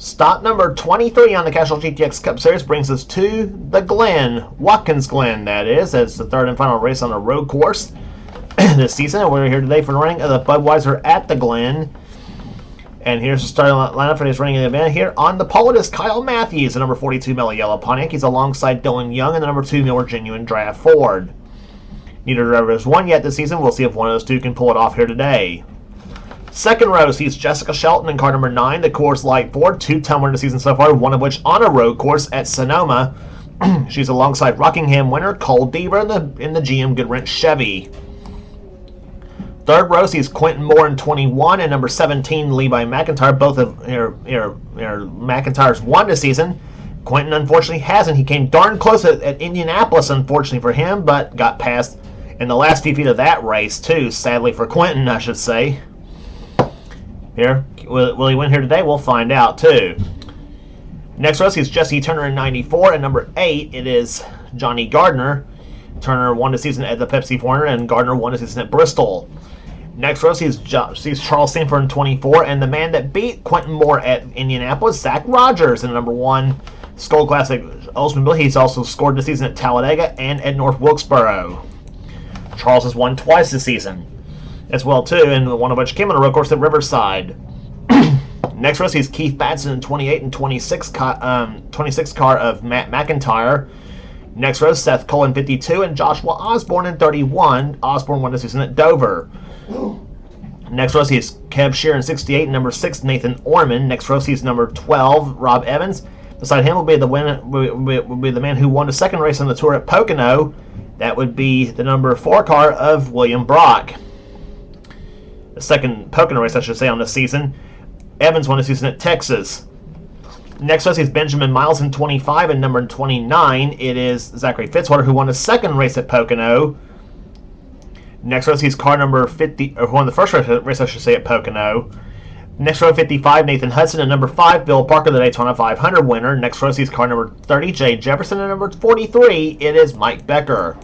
Stop number 23 on the Castrol GTX Cup Series brings us to the Glen, Watkins Glen, that is. It's the third and final race on a road course this season. We're here today for the running of the Budweiser at the Glen. And here's the starting lineup for this running of the event. Here on the pole, it is Kyle Matthews, the number 42 Mellow Yellow Pontiac. He's alongside Dylan Young and the number 2 Miller Genuine Draft Ford. Neither driver has won yet this season. We'll see if one of those two can pull it off here today. Second row sees Jessica Shelton in car number 9, the Coors Light Ford, 2-time winner this season so far, one of which on a road course at Sonoma. She's alongside Rockingham winner Cole Deaver in the GM Goodwrench Chevy. Third row sees Quentin Moore in 21 and number 17 Levi McIntyre. Both of McIntyre's won this season. Quentin unfortunately hasn't. He came darn close at Indianapolis, unfortunately for him, but got past in the last few feet of that race too. Sadly for Quentin, I should say. Here, will he win here today? We'll find out too. Next row is Jesse Turner in 94, and number 8 it is Johnny Gardner. Turner won the season at the Pepsi 400, and Gardner won the season at Bristol. Next row sees Charles Sanford in 24, and the man that beat Quentin Moore at Indianapolis, Zach Rogers, in number 1 Skull Classic Oldsmobile. He's also scored the season at Talladega and at North Wilkesboro. Charles has won twice this season as well too, and one of which came on a road course at Riverside. Next row sees Keith Batson in 28 and 26 car of Matt McIntyre. Next row Seth Cole in 52 and Joshua Osborne in 31. Osborne won the season at Dover. Next row sees Kev Shear in 68 and number 6 Nathan Orman. Next row sees number 12 Rob Evans. Beside him will be the man who won the second race on the tour at Pocono. That would be the number 4 car of William Brock. The second Pocono race, I should say, on the season. Evans won the season at Texas. Next up is Benjamin Miles in 25, and number 29, it is Zachary Fitzwater, who won the second race at Pocono. Next row is car number 50, or who won the first race, I should say, at Pocono. Next row 55, Nathan Hudson, and number 5, Bill Parker, the Daytona 500 winner. Next row is car number 30, Jay Jefferson, and number 43, it is Mike Becker.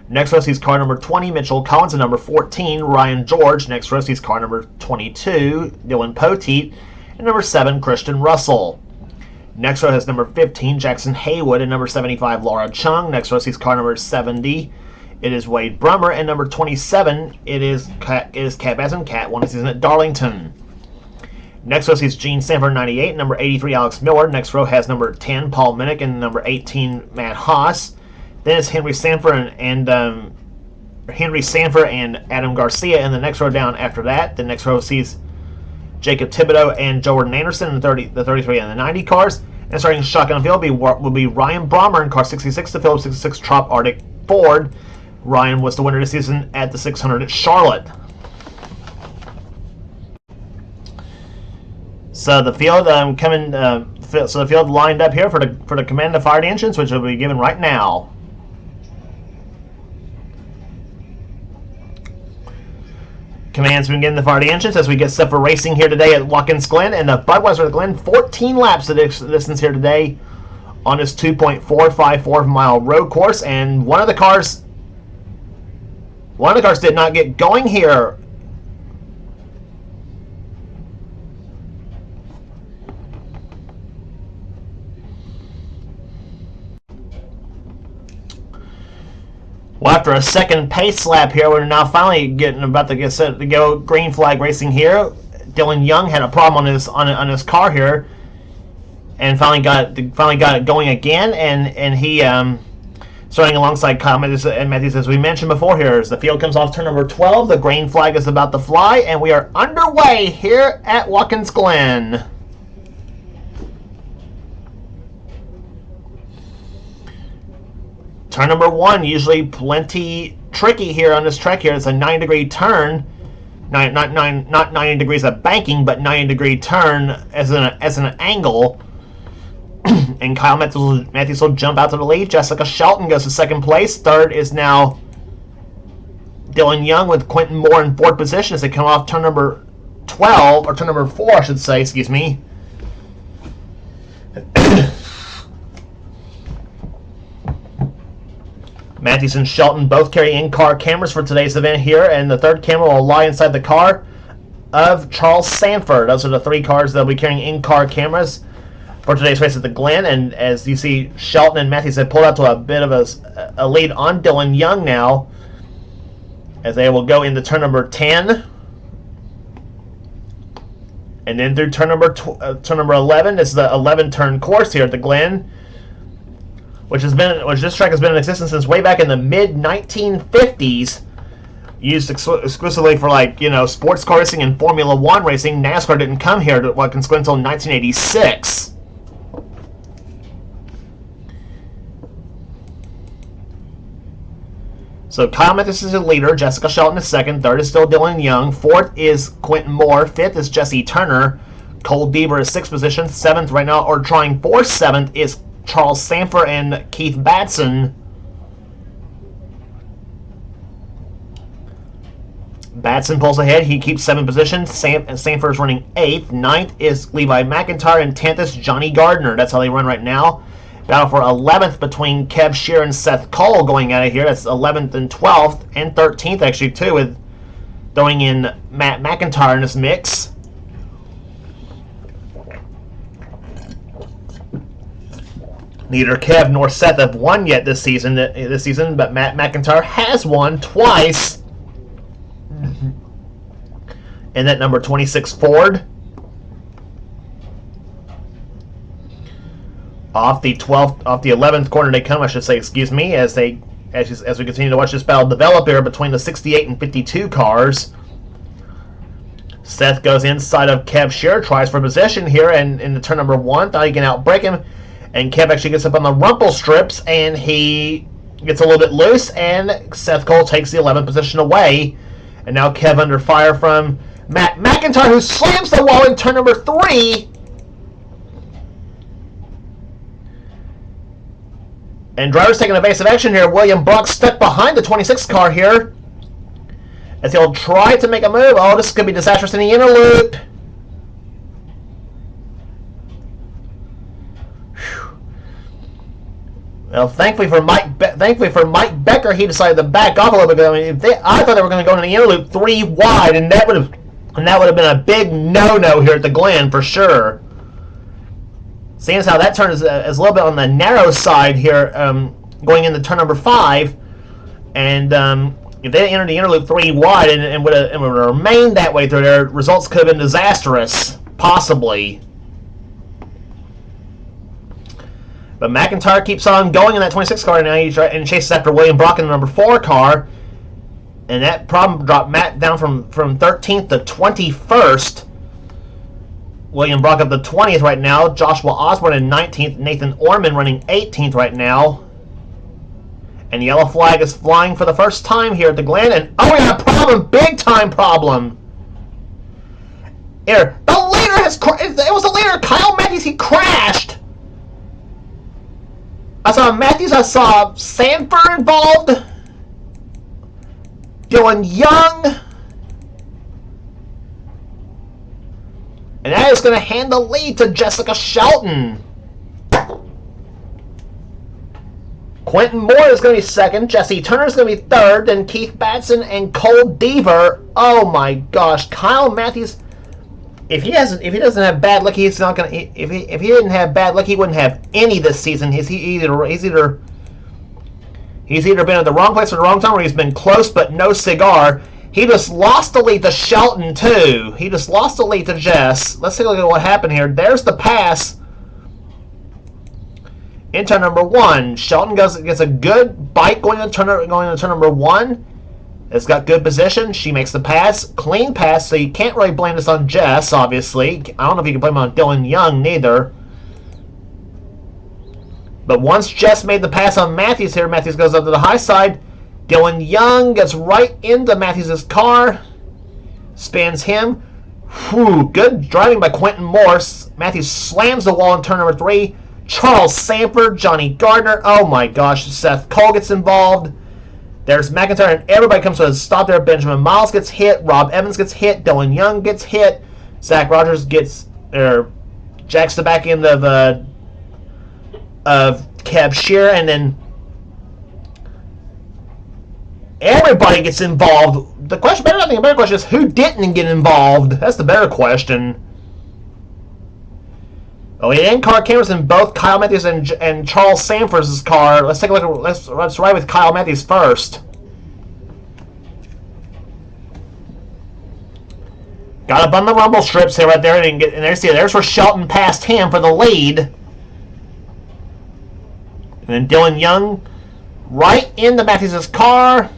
Next row is car number 20, Mitchell Collins, and number 14, Ryan George. Next row is car number 22, Dylan Poteet, and number 7, Christian Russell. Next row has number 15, Jackson Haywood, and number 75, Laura Chung. Next row is car number 70, it is Wade Brummer, and number 27, it is Cat Bassen. Cat won the season at Darlington. Next row is Gene Sanford, 98, number 83, Alex Miller. Next row has number 10, Paul Minnick, and number 18, Matt Haas. Then it's Henry Sanford and Adam Garcia in the next row down after that. The next row sees Jacob Thibodeau and Jordan Anderson in the 33 and the 90 cars. And starting shotgun field will be Ryan Brommer in car 66, the Phillips 66 Trop Arctic Ford. Ryan was the winner this season at the 600 at Charlotte. So the field the field lined up here for the command to fire the engines, which will be given right now. Command's been getting the fire the engines as we get set for racing here today at Watkins Glen, and the Budweiser Glen 14 laps of distance here today on this 2.454 mile road course, and one of the cars did not get going here. Well, after a second pace lap here, we're now finally about to get set to go green flag racing here. Dylan Young had a problem on his car here, and finally got it going again. And he starting alongside Kyle Matthews, as we mentioned before. Here as the field comes off turn number 12, the green flag is about to fly, and we are underway here at Watkins Glen. Turn number 1, usually plenty tricky here on this track here. It's a 9-degree turn. Not 90 degrees of banking, but 90-degree turn as an angle. And Kyle Matthews will jump out to the lead. Jessica Shelton goes to second place. Third is now Dylan Young with Quentin Moore in fourth position as they come off turn number 12, or turn number 4, I should say, excuse me. Matthews and Shelton both carry in-car cameras for today's event here, and the third camera will lie inside the car of Charles Sanford. Those are the 3 cars that will be carrying in-car cameras for today's race at the Glen. And as you see, Shelton and Matthews have pulled out to a bit of a lead on Dylan Young now, as they will go into turn number 10. And then through turn number 11. This is the 11-turn course here at the Glen, which this track has been in existence since way back in the mid-1950s. Used exclusively for, like, sports car racing and Formula One racing. NASCAR didn't come here until 1986. So Kyle Matthews is the leader, Jessica Shelton is second, third is still Dylan Young, fourth is Quentin Moore, fifth is Jesse Turner, Cole Deaver is sixth position, seventh right now, or trying for seventh, is Charles Sanford and Keith Batson. Batson pulls ahead, he keeps seventh position, Sanford is running eighth, ninth is Levi McIntyre, and 10th is Johnny Gardner. That's how they run right now. Battle for 11th between Kev Shear and Seth Cole going out of here. That's 11th and 12th, and 13th actually too, with throwing in Matt McIntyre in this mix. Neither Kev nor Seth have won yet this season, but Matt McIntyre has won twice. And that number 26 Ford. Off the 11th corner they come, I should say, excuse me, as we continue to watch this battle develop here between the 68 and 52 cars. Seth goes inside of Kev Shear, tries for position here, and in the turn number 1, thought he can outbrake him, and Kev actually gets up on the rumple strips, and he gets a little bit loose, and Seth Cole takes the 11th position away, and now Kev under fire from Matt McIntyre, who slams the wall in turn number 3. And drivers taking evasive action here. William Brock stuck behind the 26 car here, as he'll try to make a move. Oh, this could be disastrous in the inner loop. Whew. Well, thankfully for Mike Becker, he decided to back off a little bit. I mean, I thought they were going to go into the inner loop 3 wide, and that would have been a big no-no here at the Glen for sure. Seeing as how that turn is a little bit on the narrow side here, going into turn number 5, and if they entered the inner loop 3 wide and would have remained that way through there, results could have been disastrous, possibly. But McIntyre keeps on going in that 26 car now, and chases after William Brock in the number 4 car, and that problem dropped Matt down from 13th to 21st. William Brock up to 20th right now. Joshua Osborne in 19th. Nathan Orman running 18th right now. And the yellow flag is flying for the first time here at the Glen. And we got a problem. Big time problem. Here. The leader has... It was the leader, Kyle Matthews. He crashed. I saw Matthews. I saw Sanford involved. Dylan Young. And that is going to hand the lead to Jessica Shelton. Quentin Moore is going to be second. Jesse Turner is going to be third. Then Keith Batson and Cole Deaver. Oh my gosh, Kyle Matthews. If he doesn't have bad luck, he's not going to. If he didn't have bad luck, he wouldn't have any this season. He's either been at the wrong place at the wrong time, or he's been close but no cigar. He just lost the lead to Shelton, too. He just lost the lead to Jess. Let's take a look at what happened here. There's the pass in turn number 1. Shelton gets a good bite going into turn number 1. It's got good position. She makes the pass. Clean pass, so you can't really blame this on Jess, obviously. I don't know if you can blame it on Dylan Young, neither. But once Jess made the pass on Matthews here, Matthews goes up to the high side. Dylan Young gets right into Matthews' car, spins him. Whew, good driving by Quentin Morse. Matthews slams the wall in turn number 3. Charles Sanford, Johnny Gardner. Oh my gosh, Seth Cole gets involved. There's McIntyre, and everybody comes to a stop there. Benjamin Miles gets hit. Rob Evans gets hit. Dylan Young gets hit. Zach Rogers jacks the back end of Kev Shear, and then Everybody gets involved. The question, I think the better question is who didn't get involved. That's the better question. Oh, we had in-car cameras in both Kyle Matthews and Charles Sanford's car. Let's take a look at. Let's ride with Kyle Matthews first. Got up on the rumble strips here, right there, and there's where Shelton passed him for the lead, and then Dylan Young right into Matthews' car.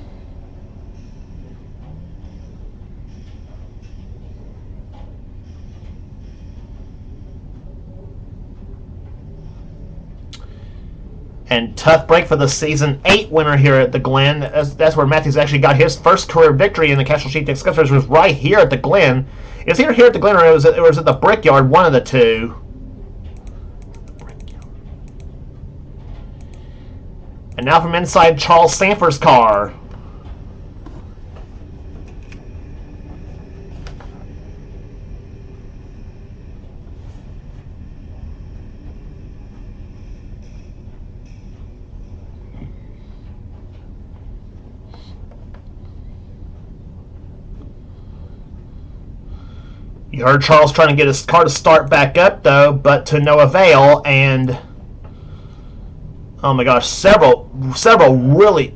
And tough break for the Season 8 winner here at the Glen. That's where Matthews actually got his first career victory in the Castrol GTX Cup Series, was right here at the Glen. It's either here at the Glen or it was at the Brickyard, one of the two. And now from inside Charles Sanford's car. You heard Charles trying to get his car to start back up, though, but to no avail. And oh my gosh, several really.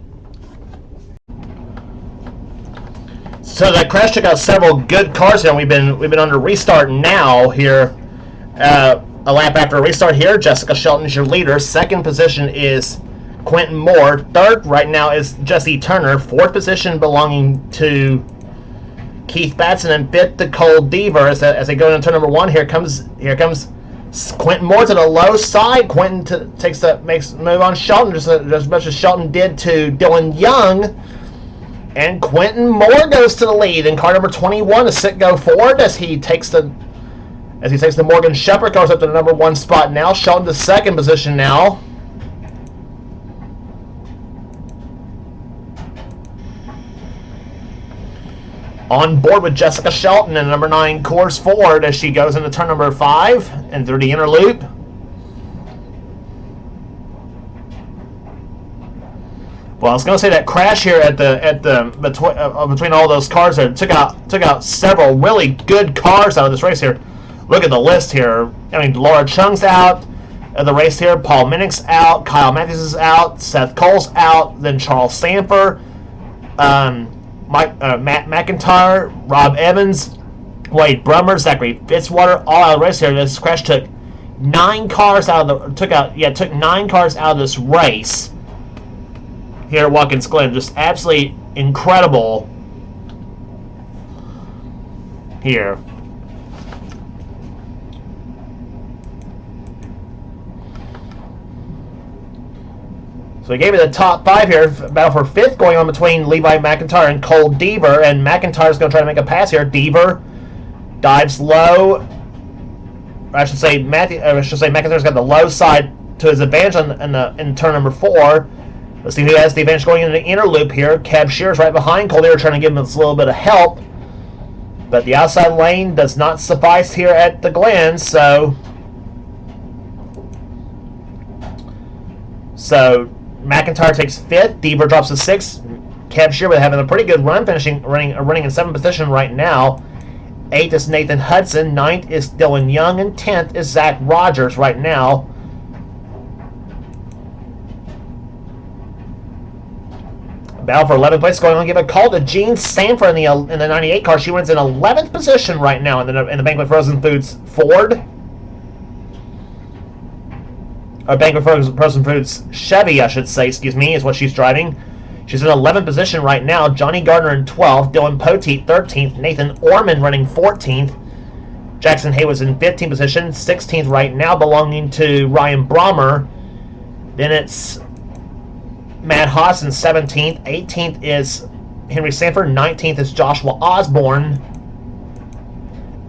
So that crash took out several good cars here. We've been under restart now here. A lap after a restart here. Jessica Shelton is your leader. Second position is Quentin Moore. Third right now is Jesse Turner. Fourth position belonging to Keith Batson, and fifth to Cole Deaver as they go into turn number one. Here comes Quentin Moore to the low side. Quentin makes a move on Shelton just as much as Shelton did to Dylan Young, and Quentin Moore goes to the lead in car number 21 to Sitgo Ford as he takes the Morgan Shepherd cars up to the number one spot now. Shelton to second position now. On board with Jessica Shelton and number 9 Coors Ford as she goes into turn number 5 and through the inner loop. Well, I was going to say that crash here between all those cars there took out several really good cars out of this race here. Look at the list here. I mean, Laura Chung's out of the race here. Paul Minnick's out. Kyle Matthews is out. Seth Cole's out. Then Charles Sanford. Matt McIntyre, Rob Evans, Wade Brummer, Zachary Fitzwater, all out of the race here. This crash took 9 cars out of took 9 cars out of this race here at Watkins Glen. Just absolutely incredible here. So we gave it the top 5 here. Battle for 5th going on between Levi McIntyre and Cole Deaver. And McIntyre's going to try to make a pass here. Deaver dives low. I should say McIntyre's got the low side to his advantage in turn number 4. Let's see who has the advantage going into the inner loop here. Cab Shearer's right behind Cole Deaver, trying to give him a little bit of help. But the outside lane does not suffice here at the Glen, so McIntyre takes 5th. Deaver drops to 6th. Cab Shearer having a pretty good run, running in 7th position right now. 8th is Nathan Hudson. 9th is Dylan Young. And 10th is Zach Rogers right now. Battle for 11th place going on. Give a call to Jean Sanford in the 98 car. She runs in 11th position right now in the Banquet Frozen Foods Ford. Banquet Frozen Foods Chevy, I should say, is what she's driving. She's in 11th position right now. Johnny Gardner in 12th. Dylan Poteet 13th. Nathan Orman running 14th. Jackson Haywood's in 15th position. 16th right now belonging to Ryan Brommer. Then it's Matt Haas in 17th. 18th is Henry Sanford. 19th is Joshua Osborne.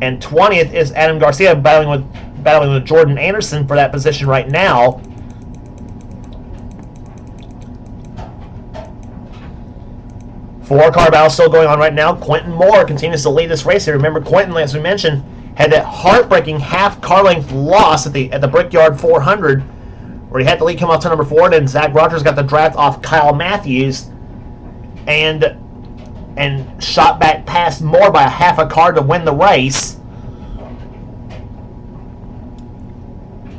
And 20th is Adam Garcia battling with Jordan Anderson for that position right now. Four-car battle still going on right now. Quentin Moore continues to lead this race here. Remember, Quentin, as we mentioned, had that heartbreaking half car length loss at the Brickyard 400, where he had the lead come off to number 4. Then Zach Rogers got the draft off Kyle Matthews, and shot back past Moore by a half a car to win the race.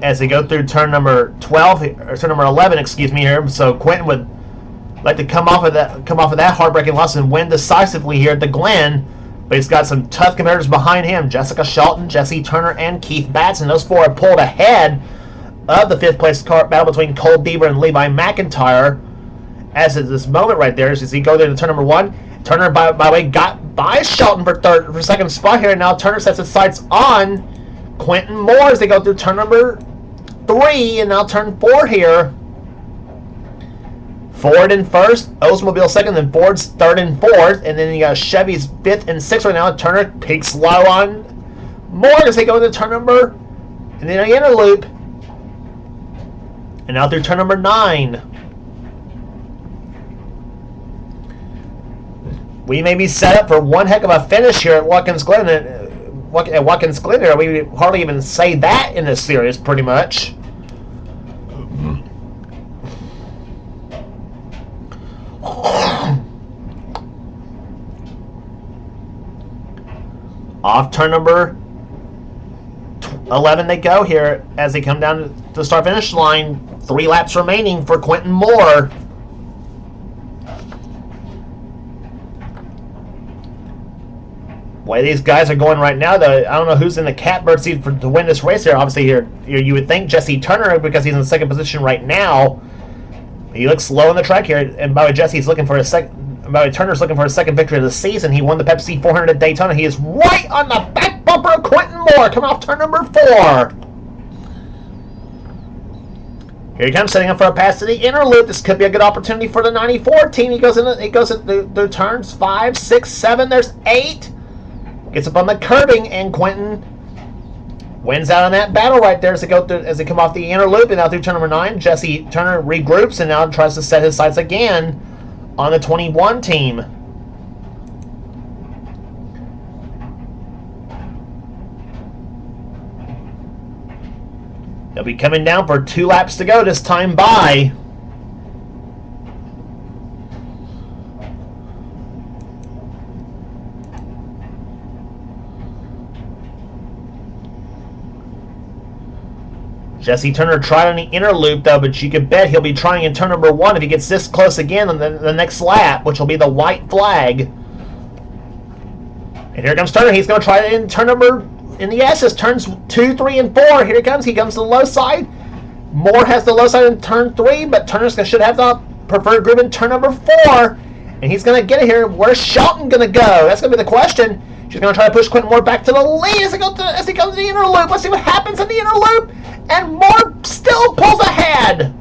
As they go through turn number 12 or turn number 11, excuse me here. So Quentin would like to come off of that heartbreaking loss and win decisively here at the Glen. But he's got some tough competitors behind him: Jessica Shelton, Jesse Turner, and Keith Batson. Those four are pulled ahead of the fifth place battle between Cole Bieber and Levi McIntyre. As at this moment right there, as he goes into turn number 1, Turner by the way got by Shelton for second spot here, and now Turner sets his sights on Quentin Moore as they go through turn number 3 and now turn 4 here. Ford in first, Oldsmobile second, then Ford's third and fourth, and then you got Chevy's fifth and sixth right now. Turner peaks low on Moore as they go into turn number, and then the inner loop, and now through turn number 9. We may be set up for one heck of a finish here at Watkins Glen. At Watkins Glen here, we hardly even say that in this series, pretty much. Off turn number 11 they go here as they come down to the start-finish line. 3 laps remaining for Quentin Moore. The way these guys are going right now, though, I don't know who's in the catbird seat to win this race here. Obviously, here you would think Jesse Turner, because he's in second position right now. He looks low on the track here, and by the way, Jesse's looking for a second. By the way, Turner's looking for a second victory of the season. He won the Pepsi 400 at Daytona. He is right on the back bumper of Quentin Moore, coming off turn number 4. Here he comes, setting up for a pass to the inner loop. This could be a good opportunity for the 94 team. He goes into the turns 5, 6, 7. There's 8. Gets up on the curbing, and Quentin wins out on that battle right there as they come off the inner loop and now through turn number 9. Jesse Turner regroups and now tries to set his sights again on the 21 team. They'll be coming down for 2 laps to go this time by. Jesse Turner tried on the inner loop, though, but you could bet he'll be trying in turn number 1 if he gets this close again on the next lap, which will be the white flag. And here comes Turner. He's going to try it in turn number, in the S's, turns 2, 3, and 4. Here he comes. He comes to the low side. Moore has the low side in turn 3, but Turner should have the preferred groove in turn number 4. And he's going to get it here. Where's Shelton going to go? That's going to be the question. She's going to try to push Quentin Moore back to the lead as he comes to the inner loop. Let's see what happens in the inner loop. And Moore still pulls ahead.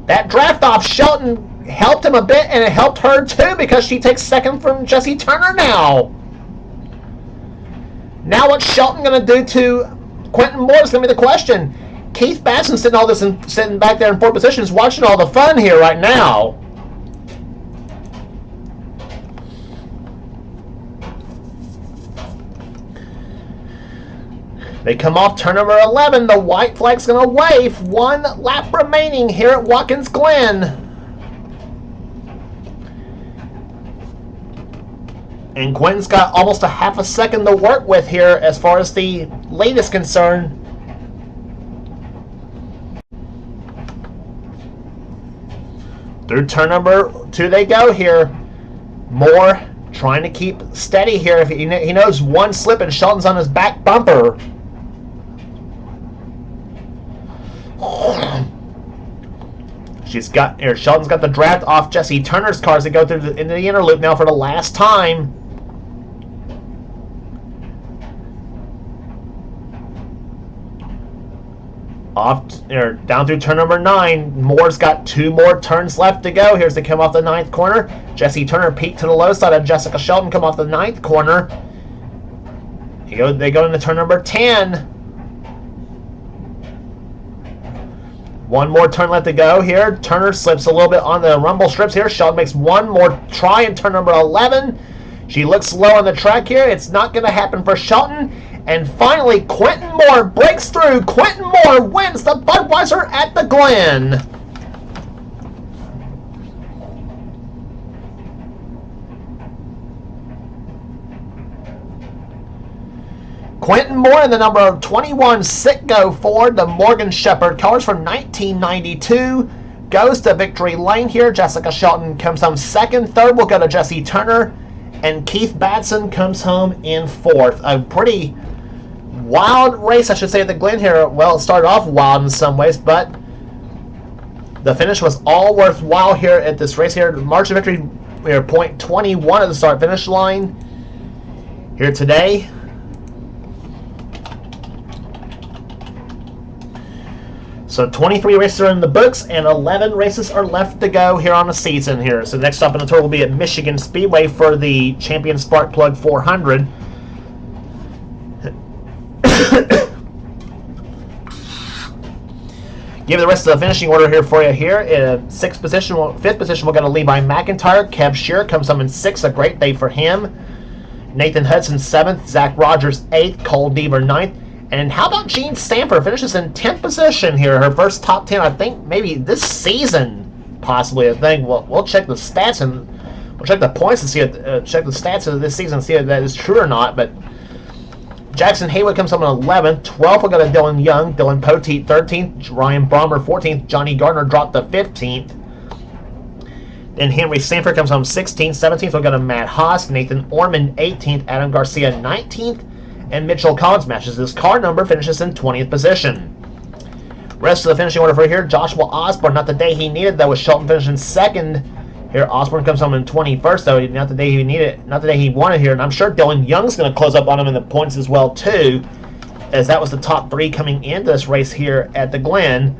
That draft off Shelton helped him a bit, and it helped her too because she takes second from Jesse Turner now. Now what's Shelton going to do to Quentin Moore is going to be the question. Keith Batson sitting back there in 4th position is watching all the fun here right now. They come off turn number 11. The white flag's going to wave. 1 lap remaining here at Watkins Glen. And Quentin's got almost a half a second to work with here as far as the lead is concerned. Through turn number 2 they go here. Moore trying to keep steady here. If he knows 1 slip and Shelton's on his back bumper. Shelton's got the draft off Jesse Turner's cars to go through into the inner loop now for the last time. Down through turn number 9. Moore's got 2 more turns left to go. Here's they come off the 9th corner. Jesse Turner peaked to the low side of Jessica Shelton, come off the 9th corner. They go into turn number 10. 1 more turn left to go here. Turner slips a little bit on the rumble strips here. Shelton makes 1 more try in turn number 11. She looks low on the track here. It's not going to happen for Shelton. And finally, Quentin Moore breaks through. Quentin Moore wins the Budweiser at the Glen. Quentin Moore in the number 21 Sitco Ford, the Morgan Shepherd colors from 1992. Goes to victory lane here. Jessica Shelton comes home second. Third will go to Jesse Turner. And Keith Batson comes home in fourth. A pretty wild race, I should say, at the Glen here. Well, it started off wild in some ways, but the finish was all worthwhile here at this race here. Margin of victory, we are .21 at the start-finish line here today. So 23 races are in the books, and 11 races are left to go here on the season here. So next stop in the tour will be at Michigan Speedway for the Champion Spark Plug 400. Give the rest of the finishing order here for you here. In fifth position, we're going to Levi McIntyre. Kev Shearer comes home in 6th, a great day for him. Nathan Hudson 7th, Zach Rogers 8th, Cole Deaver 9th. And how about Jean Stanford finishes in 10th position here? Her first top 10, I think, maybe this season, possibly. I think we'll check the stats and we'll check the points and see check the stats of this season and see if that is true or not. But Jackson Haywood comes home in 11th. 12th, we'll go to Dylan Young. Dylan Poteet 13th. Ryan Brommer 14th. Johnny Gardner dropped to 15th. Then Henry Sanford comes home 16th. 17th, we'll go to Matt Haas. Nathan Ormond 18th. Adam Garcia 19th. And Mitchell Collins matches his car number, finishes in 20th position. Rest of the finishing order for here, Joshua Osborne, not the day he needed, though, with Shelton finishing 2nd. Here, Osborne comes home in 21st, though, not the day he needed, not the day he wanted here. And I'm sure Dylan Young's going to close up on him in the points as well, too, as that was the top 3 coming into this race here at the Glen.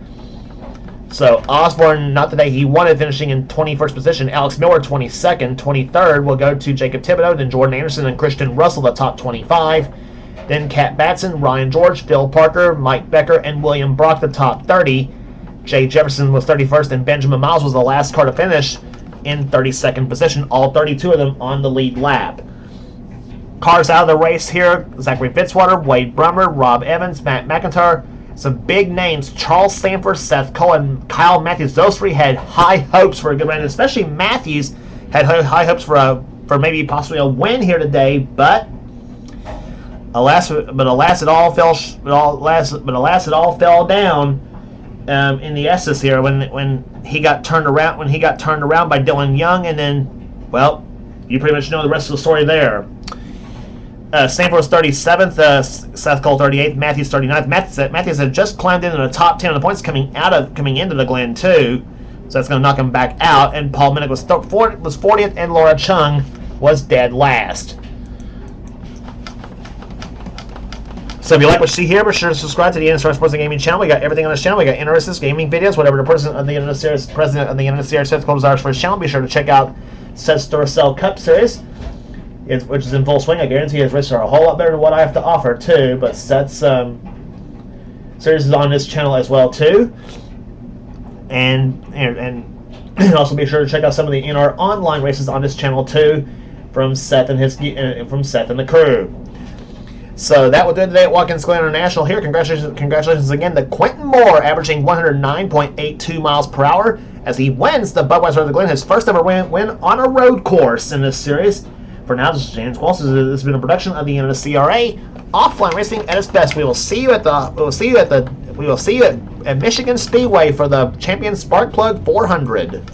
So Osborne, not the day he wanted, finishing in 21st position. Alex Miller, 22nd. 23rd will go to Jacob Thibodeau, then Jordan Anderson and Christian Russell, the top 25. Then Kat Batson, Ryan George, Phil Parker, Mike Becker, and William Brock, the top 30. Jay Jefferson was 31st, and Benjamin Miles was the last car to finish in 32nd position. All 32 of them on the lead lap. Cars out of the race here, Zachary Fitzwater, Wade Brummer, Rob Evans, Matt McIntyre. Some big names, Charles Stanford, Seth Cole, and Kyle Matthews. Those 3 had high hopes for a good run, especially Matthews had high hopes for maybe possibly a win here today, but alas, it all fell down in the S's here when he got turned around by Dylan Young, and then, well, you pretty much know the rest of the story there. Stanford was 37th, Seth Cole 38th, Matthews 39th. Matthews had just climbed into the top 10 of the points coming into the Glen too, so that's going to knock him back out. And Paul Minnick was 40th, and Laura Chung was dead last. So if you like what you see here, be sure to subscribe to the NNSCRA Sports and Gaming channel. We got everything on this channel. We got NRS's gaming videos, whatever the president of the NNSCRA Seth Club desires for his channel. Be sure to check out Seth's Duracell Cup Series, which is in full swing. I guarantee his races are a whole lot better than what I have to offer too. But Seth's series is on this channel as well too, and also be sure to check out some of the NR online races on this channel too, from Seth and the crew. So that will do it today at Watkins Glen International here. Congratulations again to Quentin Moore, averaging 109.82 miles per hour as he wins the Budweiser of the Glen, his first ever win on a road course in this series. For now, this is James Walsh. This has been a production of the NNSCRA Offline Racing at its best. We will see you at Michigan Speedway for the Champion Spark Plug 400.